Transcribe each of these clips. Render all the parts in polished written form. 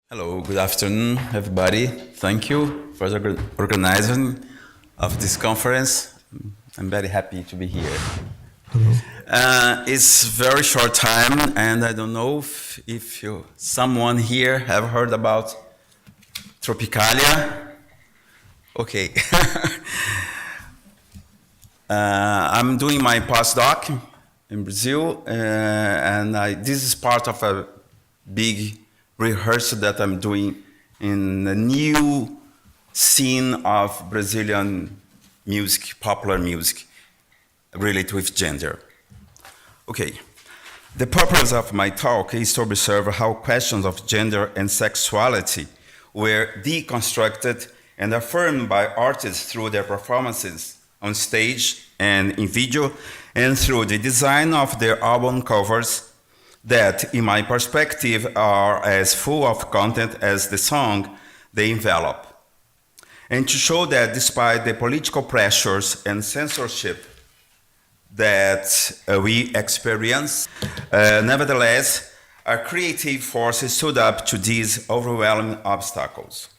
Hello, good afternoon, everybody. Thank you for the organizing of this conference. I'm very happy to be here. It's very short time, and I don't know if someone here have heard about Tropicalia. Okay. I'm doing my postdoc in Brazil, and this is part of a big rehearsal that I'm doing in the new scene of Brazilian music, popular music, related with gender. Okay, the purpose of my talk is to observe how questions of gender and sexuality were deconstructed and affirmed by artists through their performances on stage and in video, and through the design of their album covers that, in my perspective, are as full of content as the song they envelop. And to show that despite the political pressures and censorship that we experience, nevertheless, our creative forces stood up to these overwhelming obstacles.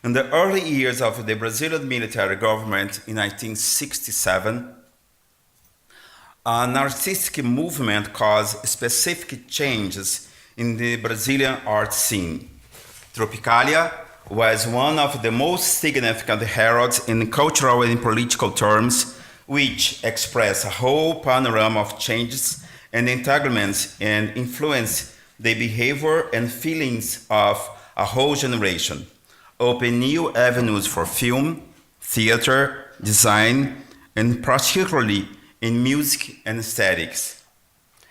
In the early years of the Brazilian military government in 1967, an artistic movement caused specific changes in the Brazilian art scene. Tropicalia was one of the most significant heralds in cultural and political terms, which express a whole panorama of changes and entanglements and influence the behavior and feelings of a whole generation, open new avenues for film, theater, design, and particularly in music and aesthetics,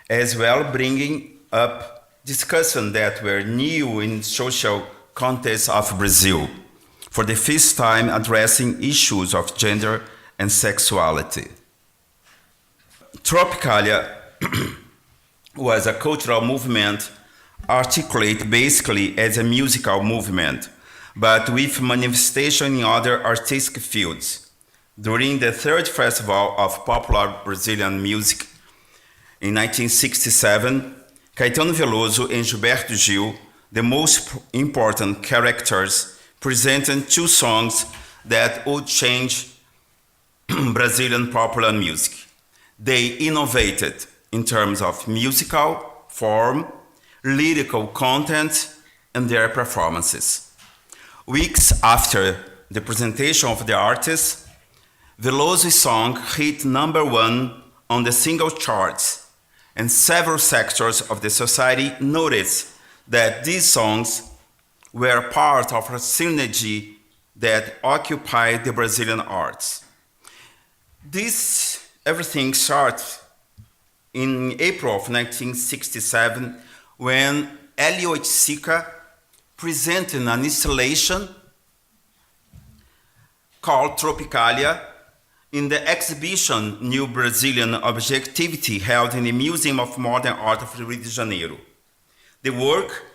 as well bringing up discussions that were new in social context of Brazil, for the first time addressing issues of gender and sexuality. Tropicalia was a cultural movement articulated basically as a musical movement, but with manifestation in other artistic fields. During the third Festival of Popular Brazilian Music in 1967, Caetano Veloso and Gilberto Gil, the most important characters, presented two songs that would change Brazilian popular music. They innovated in terms of musical form, lyrical content, and their performances. Weeks after the presentation of the artists, Veloso's song hit #1 on the single charts, and several sectors of the society noticed that these songs were part of a synergy that occupied the Brazilian arts. Everything started in April of 1967 when Hélio Oiticica presented an installation called Tropicalia in the exhibition New Brazilian Objectivity held in the Museum of Modern Art of Rio de Janeiro. The work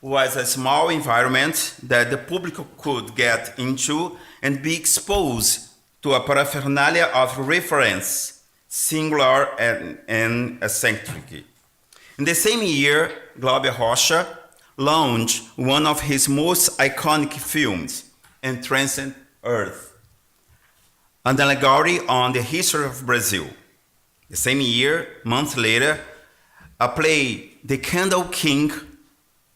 was a small environment that the public could get into and be exposed to a paraphernalia of reference, singular and eccentric. In the same year, Glauber Rocha launched one of his most iconic films, Entranced Earth, an allegory on the history of Brazil. The same year, months later, a play, The Candle King,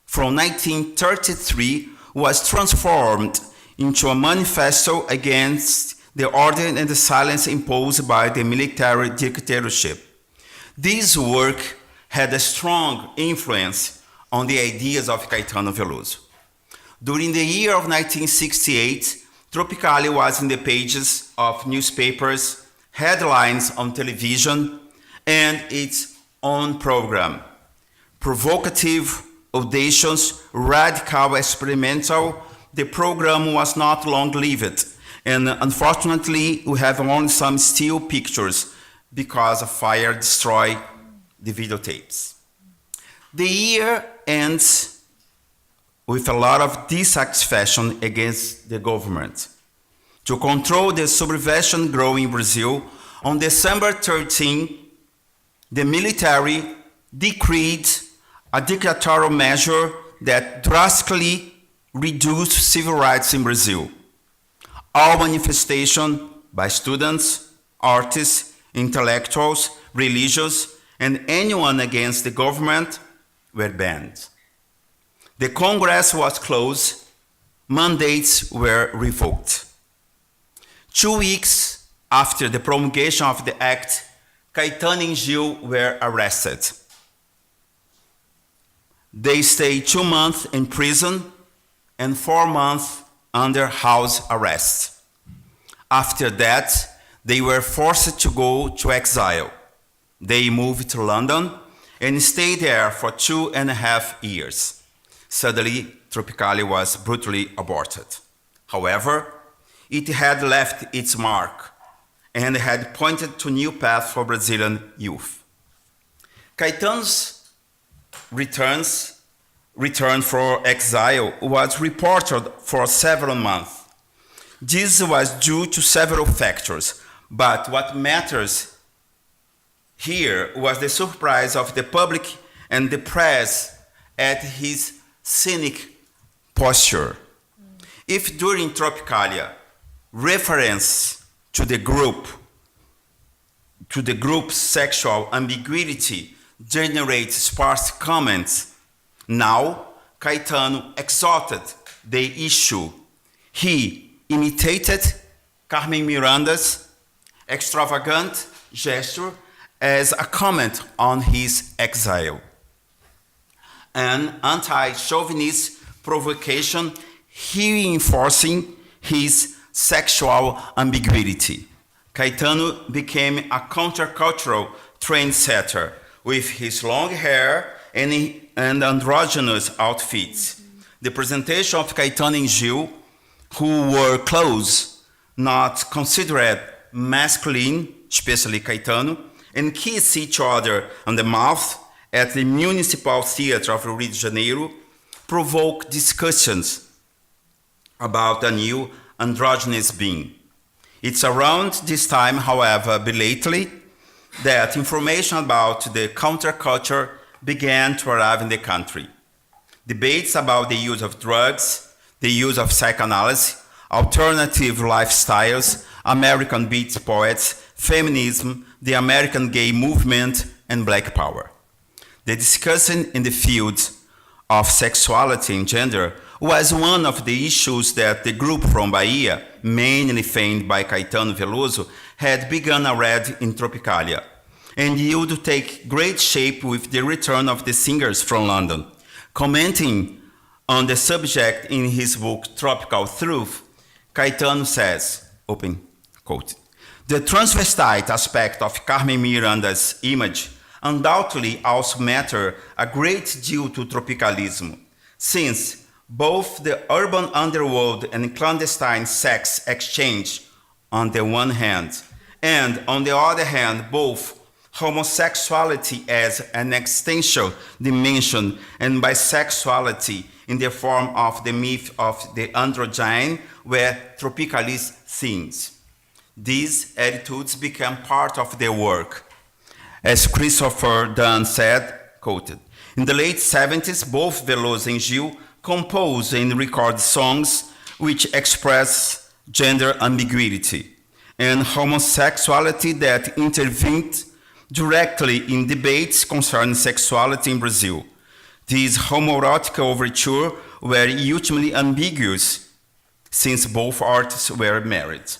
from 1933, was transformed into a manifesto against the order and the silence imposed by the military dictatorship. This work had a strong influence on the ideas of Caetano Veloso. During the year of 1968, Tropicalia was in the pages of newspapers, headlines on television, and its own program. Provocative, audacious, radical, experimental, the program was not long-lived, and unfortunately, we have only some still pictures because a fire destroyed the videotapes. The year ends with a lot of dissatisfaction against the government. To control the subversion growing in Brazil, on December 13, the military decreed a dictatorial measure that drastically reduced civil rights in Brazil. All manifestations by students, artists, intellectuals, religious, and anyone against the government were banned. The Congress was closed, mandates were revoked. 2 weeks after the promulgation of the act, Caetano and Gil were arrested. They stayed 2 months in prison and 4 months under house arrest. After that, they were forced to go to exile. They moved to London and stayed there for 2.5 years. Suddenly, Tropicalia was brutally aborted. However, it had left its mark and had pointed to new paths for Brazilian youth. Caetano's return from exile was reported for several months. This was due to several factors, but what matters here was the surprise of the public and the press at his cynic posture. If during Tropicalia, reference to the group's sexual ambiguity generates sparse comments, now Caetano exalted the issue. He imitated Carmen Miranda's extravagant gesture as a comment on his exile. An anti-chauvinist provocation, he reinforcing his sexual ambiguity. Caetano became a countercultural trendsetter with his long hair and androgynous outfits. The presentation of Caetano and Gil, who wore clothes not considered masculine, especially Caetano, and kiss each other on the mouth at the Municipal Theatre of Rio de Janeiro, provoked discussions about a new androgynous being. It's around this time, however, belatedly, that information about the counterculture began to arrive in the country. Debates about the use of drugs, the use of psychoanalysis, alternative lifestyles, American beat poets, feminism, the American gay movement, and black power. The discussion in the fields of sexuality and gender was one of the issues that the group from Bahia, mainly feigned by Caetano Veloso, had begun already in Tropicalia, and it would take great shape with the return of the singers from London. Commenting on the subject in his book Tropical Truth, Caetano says, open quote, "The transvestite aspect of Carmen Miranda's image undoubtedly also matter a great deal to tropicalism, since both the urban underworld and clandestine sex exchange on the one hand, and on the other hand, both homosexuality as an existential dimension and bisexuality in the form of the myth of the androgyne were tropicalist themes. These attitudes became part of their work. As Christopher Dunn said, quoted, in the late 70s, both Veloso and Gil composed and recorded songs which express gender ambiguity and homosexuality that intervened directly in debates concerning sexuality in Brazil. These homoerotic overtures were ultimately ambiguous since both artists were married.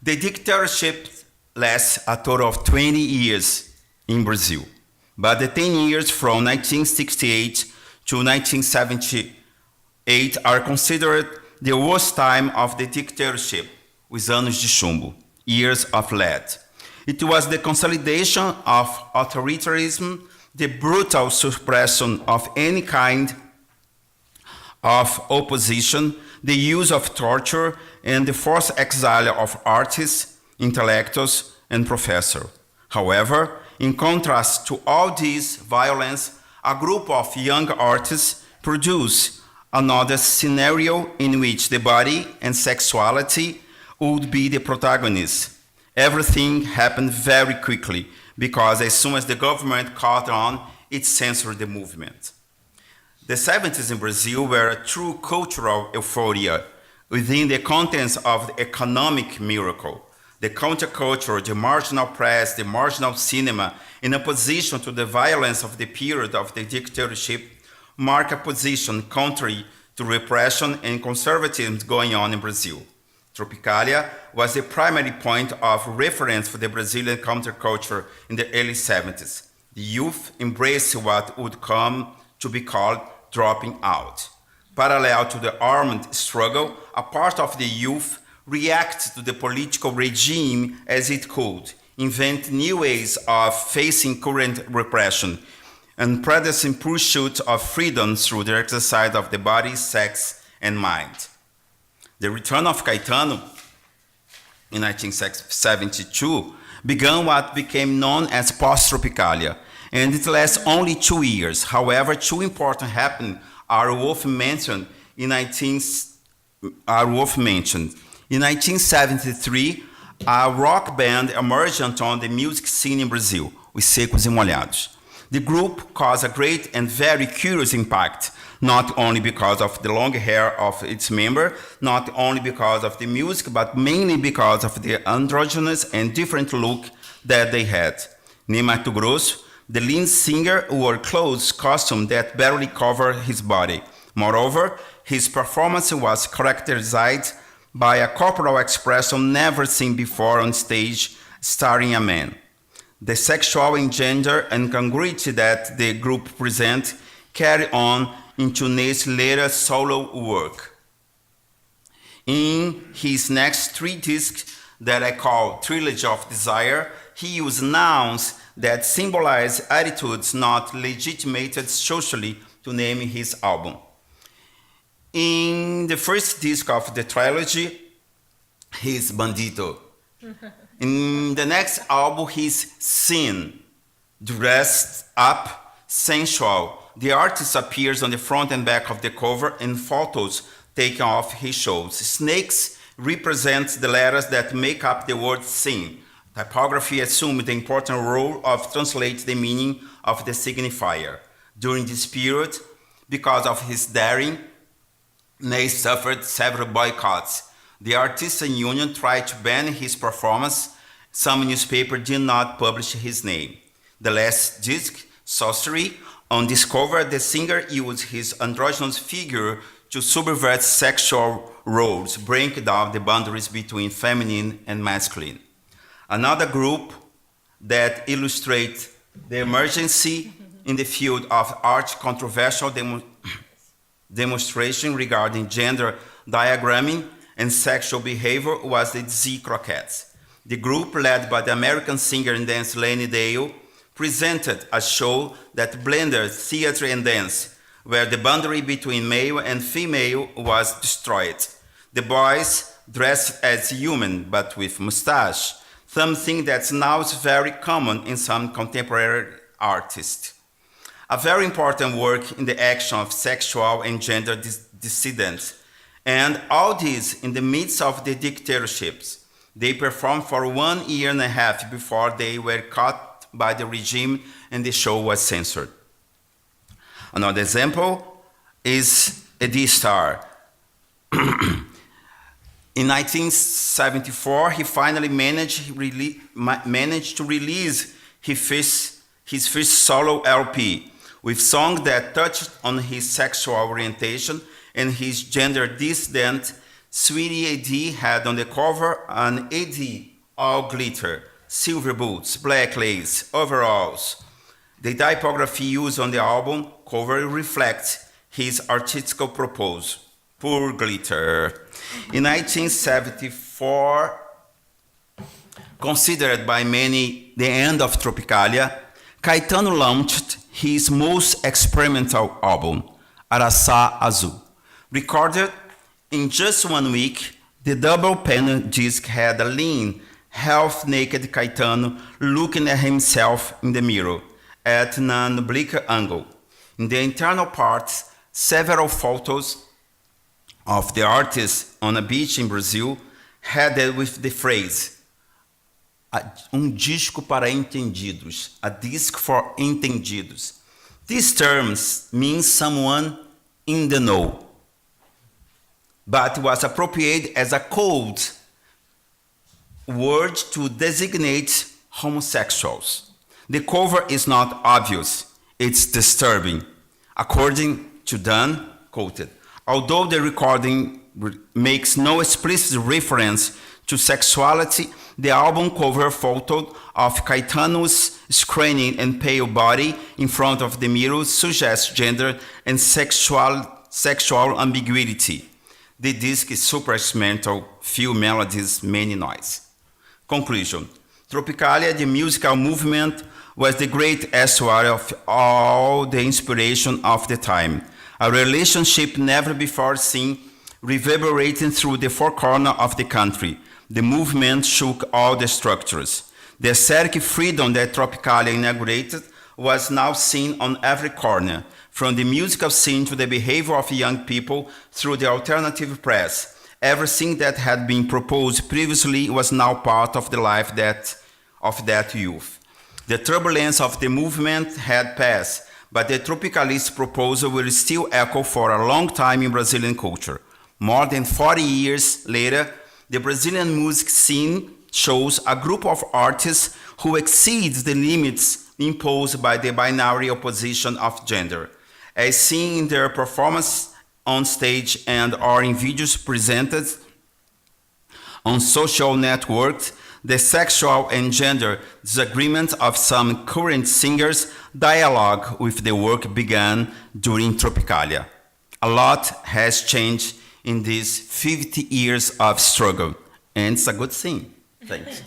The dictatorship lasts a total of 20 years in Brazil, but the 10 years from 1968 to 1978 are considered the worst time of the dictatorship, with anos de chumbo, years of lead. It was the consolidation of authoritarianism, the brutal suppression of any kind of opposition, the use of torture, and the forced exile of artists, intellectuals, and professors. However, in contrast to all this violence, a group of young artists produced another scenario in which the body and sexuality would be the protagonist. Everything happened very quickly because as soon as the government caught on, it censored the movement. The 70s in Brazil were a true cultural euphoria within the contents of the economic miracle. The counterculture, the marginal press, the marginal cinema, in opposition to the violence of the period of the dictatorship, mark a position contrary to repression and conservatism going on in Brazil. Tropicalia was the primary point of reference for the Brazilian counterculture in the early 70s. The youth embraced what would come to be called dropping out. Parallel to the armed struggle, a part of the youth reacted to the political regime as it could, invent new ways of facing current repression, and practicing pursuit of freedom through the exercise of the body, sex, and mind. The return of Caetano in 1972 began what became known as post-Tropicalia, and it lasts only 2 years. However, two important happenings are worth mentioning in 1973, a rock band emerged on the music scene in Brazil, Os Secos e Molhados. The group caused a great and very curious impact, not only because of the long hair of its member, not only because of the music, but mainly because of the androgynous and different look that they had. In Mato Grosso, the lead singer wore clothes costume that barely covered his body. Moreover, his performance was characterized by a corporal expression never seen before on stage starring a man. The sexual and gender incongruity that the group present carry on into Ney's later solo work. In his next 3 discs that I call Trilogy of Desire, he used nouns that symbolize attitudes not legitimated socially to name his album. In the first disc of the trilogy, he's Bandito. In the next album, he's Sin, dressed up, sensual. The artist appears on the front and back of the cover in photos taken off his shows. Snakes represents the letters that make up the word sin. Typography assumed the important role of translating the meaning of the signifier. During this period, because of his daring, Ney suffered several boycotts. The Artisan Union tried to ban his performance. Some newspapers did not publish his name. The last disc, Sorcery, on this cover, the singer used his androgynous figure to subvert sexual roles, break down the boundaries between feminine and masculine. Another group that illustrates the emergency in the field of art controversial demonstration regarding gender diagramming and sexual behavior was the Z Croquettes. The group, led by the American singer and dancer Laney Dale, presented a show that blended theater and dance, where the boundary between male and female was destroyed. The boys dressed as human, but with mustache, something that's now very common in some contemporary artists. A very important work in the action of sexual and gender dissidents. And all this in the midst of the dictatorships. They performed for 1.5 years before they were caught by the regime and the show was censored. Another example is a D-Star. In 1974, he finally managed to release his first solo LP with songs that touched on his sexual orientation and his gender dissident. Sweetie AD had on the cover an AD, all glitter, silver boots, black lace, overalls. The typography used on the album cover reflects his artistic purpose, pure glitter. In 1974, considered by many the end of Tropicalia, Caetano launched his most experimental album, Araçá Azul. Recorded in just 1 week, the double-panel disc had a lean, half-naked Caetano looking at himself in the mirror at an oblique angle. In the internal parts, Several photos of the artist on a beach in Brazil headed with the phrase, disco para entendidos, a disc for entendidos. These terms mean someone in the know, but was appropriated as a code word to designate homosexuals. The cover is not obvious, it's disturbing. According to Dan, quoted, although the recording makes no explicit reference to sexuality, the album cover photo of Caetano's screening and pale body in front of the mirror suggests gender and sexual ambiguity. The disc is super experimental, few melodies, many noise. Conclusion. Tropicalia, the musical movement, was the great estuary of all the inspiration of the time. A relationship never before seen reverberating through the four corners of the country. The movement shook all the structures. The aesthetic freedom that Tropicalia inaugurated was now seen on every corner, from the musical scene to the behavior of young people through the alternative press. Everything that had been proposed previously was now part of the life of that youth. The turbulence of the movement had passed, but the Tropicalist proposal will still echo for a long time in Brazilian culture. More than 40 years later, the Brazilian music scene shows a group of artists who exceeds the limits imposed by the binary opposition of gender, as seen in their performance on stage and or in videos presented on social networks. The sexual and gender disagreements of some current singers dialogue with the work began during Tropicalia. A lot has changed in these 50 years of struggle, and it's a good thing. Thanks.